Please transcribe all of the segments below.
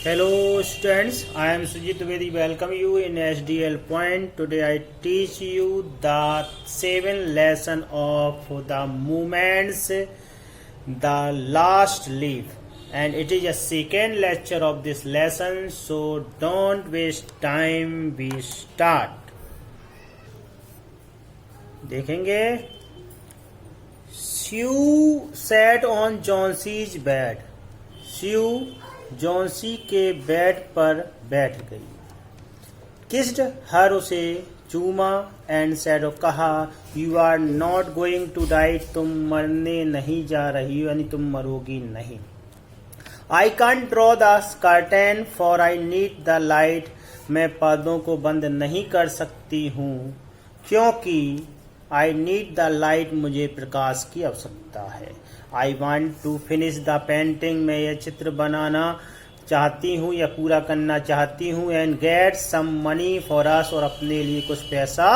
Hello students, I am Sujit Vedi. Welcome you in SDL Point. Today I teach you the 7 lesson of the movements, the last leaf, and it is a second lecture of this lesson. So don't waste time. We start. देखेंगे. Sue sat on Johnson's bed. Sue Johnsy के bed पर बैठ गई. Kissed her उसे चूमा and said कहा you are not going to die तुम मरने नहीं जा रही हो यानी तुम मरोगी नहीं. I can't draw the curtain for I need the light मैं पर्दों को बंद नहीं कर सकती हूँ क्योंकि आई नीड द लाइट मुझे प्रकाश की आवश्यकता है. I want to finish the painting मैं यह चित्र बनाना चाहती हूँ या पूरा करना चाहती हूँ. And get some money for us और अपने लिए कुछ पैसा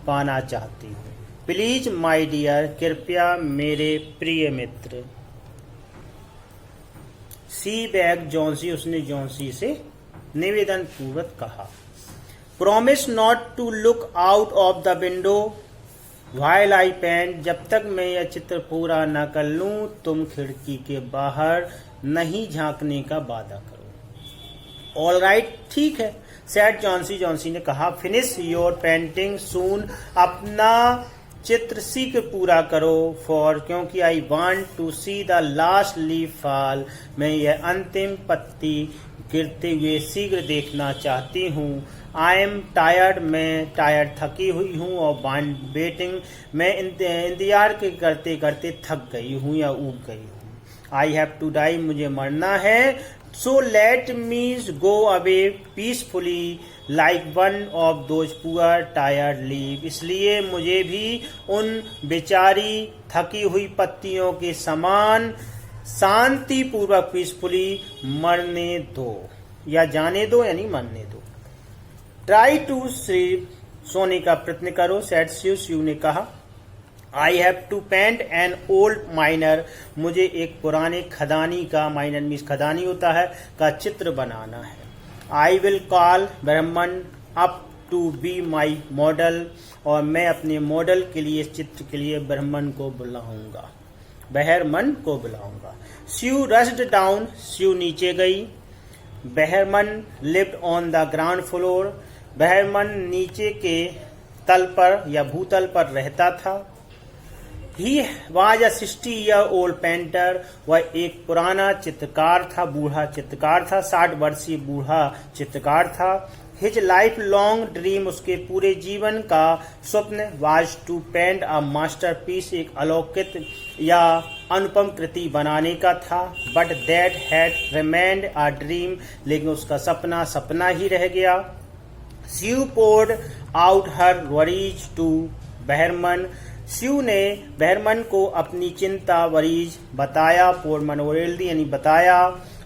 पाना चाहती हूँ. प्लीज माई डियर कृपया मेरे प्रिय मित्र. सी बैग जॉन्सी उसने जॉन्सी से निवेदन पूर्वक कहा. Promise not to look out of the window while I paint जब तक मैं यह चित्र पूरा न कर लूं तुम खिड़की के बाहर नहीं झांकने का वादा करो. ऑल राइट ठीक है सैड जॉन्सी. जॉन्सी ने कहा फिनिश योर पेंटिंग सून अपना चित्र शीघ्र पूरा करो. फॉर क्योंकि I want to see the last leaf fall मैं यह अंतिम पत्ती गिरते हुए शीघ्र देखना चाहती हूँ. आई एम टायर्ड मैं टायर्ड थकी हुई हूँ. और वेटिंग मैं इंतजार के करते करते थक गई हूँ या ऊब गई हूँ. आई हैव टू डाई मुझे मरना है. So let me go away peacefully like one of those poor tired leave इसलिए मुझे भी उन बेचारी थकी हुई पत्तियों के समान शांति पूर्वक पीसफुली मरने दो या जाने दो यानी मरने दो. ट्राई टू स्लीप सोने का प्रयत्न करो. सैड शिव ने कहा. I have to paint an old miner मुझे एक पुराने खदानी का माइनर मीन्स खदानी होता है का चित्र बनाना है. I will call Behrman up to be my model और मैं अपने मॉडल के लिए चित्र के लिए ब्रह्मन को बुलाऊंगा बहरमन को बुलाऊंगा. स्यू रस्ड डाउन स्यू नीचे गई. Behrman lived on the ground floor Behrman नीचे के तल पर या भूतल पर रहता था. He was a 60 year old painter वह एक पुराना चित्रकार था बूढ़ा चित्रकार था 60 वर्षीय बूढ़ा चित्रकार था. हिज लाइफ लॉन्ग ड्रीम उसके पूरे जीवन का स्वप्न was to paint a masterpiece एक अलौकिक या अनुपम कृति बनाने का था. But that had remained a dream लेकिन उसका सपना सपना ही रह गया. Sue poured out her worries to Behrman Sue ने बहरमन को अपनी चिंता वरीज बताया. पोर्डमन ओरेल्दी यानी बताया.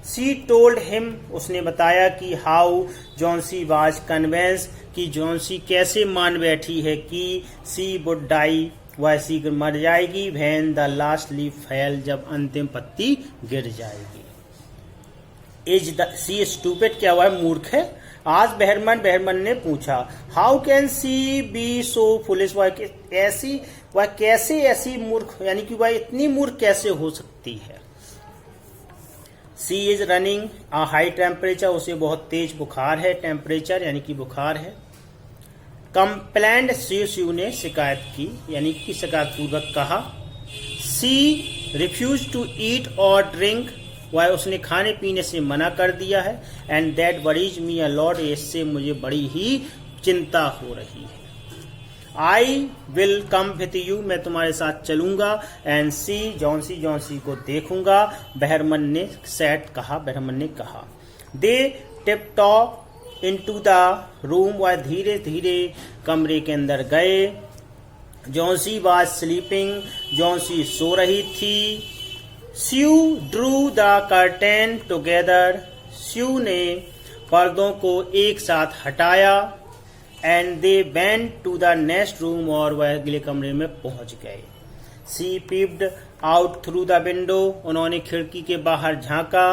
सी टोल्ड हिम उसने बताया कि हाउ जॉन्सी वाज कन्वेंस कि जॉन्सी कैसे मान बैठी है कि सी वुड डाई वह शीघ्र मर जाएगी. When the last leaf fail जब अंतिम पत्ती गिर जाएगी. इज द सी स्टूपिड क्या वह मूर्ख है. आज बहरमन ने पूछा. How can she be so foolish वह कैसे ऐसी मूर्ख यानी कि वह इतनी मूर्ख कैसे हो सकती है. She is running a high temperature उसे बहुत तेज बुखार है. टेम्परेचर यानी कि बुखार है. कंप्लेंट शिव ने शिकायत की यानी कि शिकायत पूर्वक कहा. सी रिफ्यूज टू ईट और ड्रिंक वह उसने खाने पीने से मना कर दिया है. And that worries me a lot इससे मुझे बड़ी ही चिंता हो रही है. I will come with you मैं तुम्हारे साथ चलूंगा. एंड सी जॉन्सी को देखूंगा बहरमन ने सैड कहा. बहरमन ने कहा. They tiptoed into the room वह धीरे धीरे कमरे के अंदर गए. जॉन्सी वाज स्लीपिंग जॉन्सी सो रही थी. Sue drew the curtain together Sue ने पर्दों को एक साथ हटाया. And they went to the next room और वह अगले कमरे में पहुंच गए. She peeped out through the window उन्होंने खिड़की के बाहर झांका.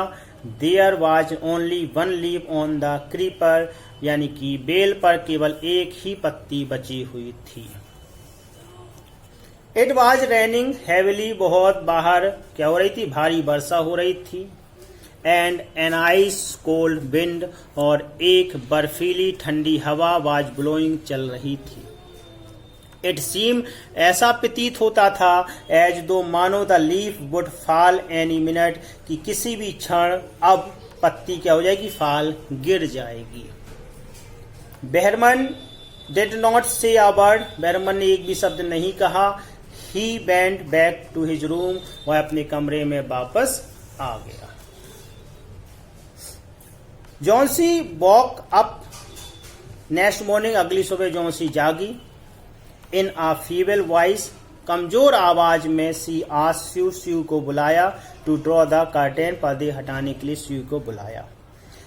There was only one leaf on the creeper, यानी कि बेल पर केवल एक ही पत्ती बची हुई थी। इट वॉज रेनिंग हैविली, बहुत बाहर क्या हो रही थी, भारी वर्षा हो रही थी। And an ice cold wind, और एक बर्फीली ठंडी हवा वाज ब्लोइंग चल रही थी। इट सीम, ऐसा प्रतीत होता था, एज दो मानो the leaf would fall any minute, कि किसी भी क्षण अब पत्ती क्या हो जाएगी, फाल गिर जाएगी। बेहरमन डिड नॉट से अ वर्ड, बेहरमन ने एक भी शब्द नहीं कहा। He went back to his room, वह अपने कमरे में वापस आ गया। Johnsy woke up next morning, अगली सुबह जॉन्सी जागी। इन आ फीबल वॉइस, कमजोर आवाज में सी आस्क्ड स्यू, स्यू को बुलाया। टू ड्रॉ द कर्टेन, पर्दे हटाने के लिए स्यू को बुलाया।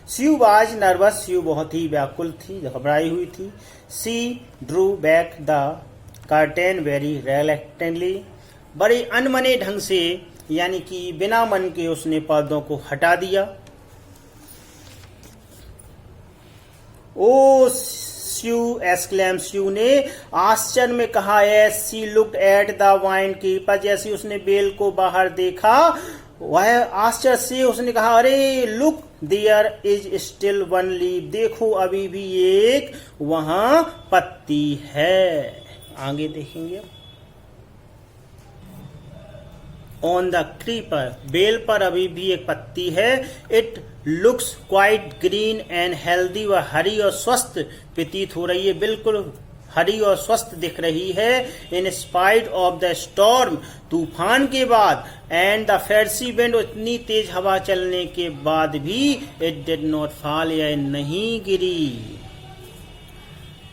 स्यू वाज नर्वस, स्यू बहुत ही व्याकुल थी, घबराई हुई थी। She drew back the curtain very reluctantly, बड़े अनमने ढंग से, यानी कि बिना मन के उसने पर्दों को हटा दिया। ओ स्यू एक्सक्लेम, स्यू ने आश्चर्य में कहा। As she looked at the vine keeper, जैसे उसने बेल को बाहर देखा, वह आश्चर्य से उसने कहा, अरे look there is still one leaf, देखो अभी भी एक वहां पत्ती है। आगे देखेंगे। ऑन द क्रीपर, बेल पर अभी भी एक पत्ती है। It looks quite green and healthy, वह हरी और स्वस्थ प्रतीत हो रही है, बिल्कुल हरी और स्वस्थ दिख रही है। In spite of the storm, तूफान के बाद, एंड द फेर्सी विंड, इतनी तेज हवा चलने के बाद भी, इट डिड नॉट फॉल, यह नहीं गिरी।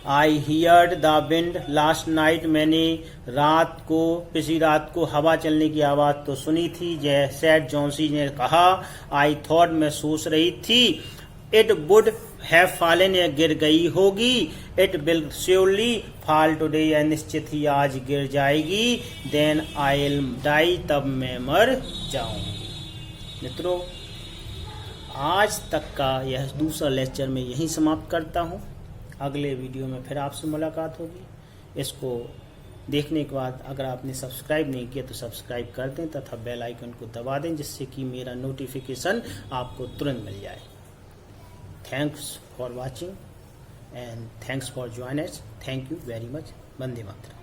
I heard the wind last night, मैंने पिछली रात को हवा चलने की आवाज तो सुनी थी। जैसे जॉन्सी ने कहा, आई थॉट, मैं सोच रही थी, इट वुड हैव फॉलन, यह गिर गई होगी। It will surely fall today, यह निश्चित ही आज गिर जाएगी। देन आई विल डाई, तब मैं मर जाऊंगी। मित्रों, आज तक का यह दूसरा लेक्चर मैं यहीं समाप्त करता हूं। अगले वीडियो में फिर आपसे मुलाकात होगी। इसको देखने के बाद अगर आपने सब्सक्राइब नहीं किया तो सब्सक्राइब कर दें तथा बेल आइकन को दबा दें, जिससे कि मेरा नोटिफिकेशन आपको तुरंत मिल जाए। Thanks for watching and thanks for joining us. Thank you very much. Vande Mataram.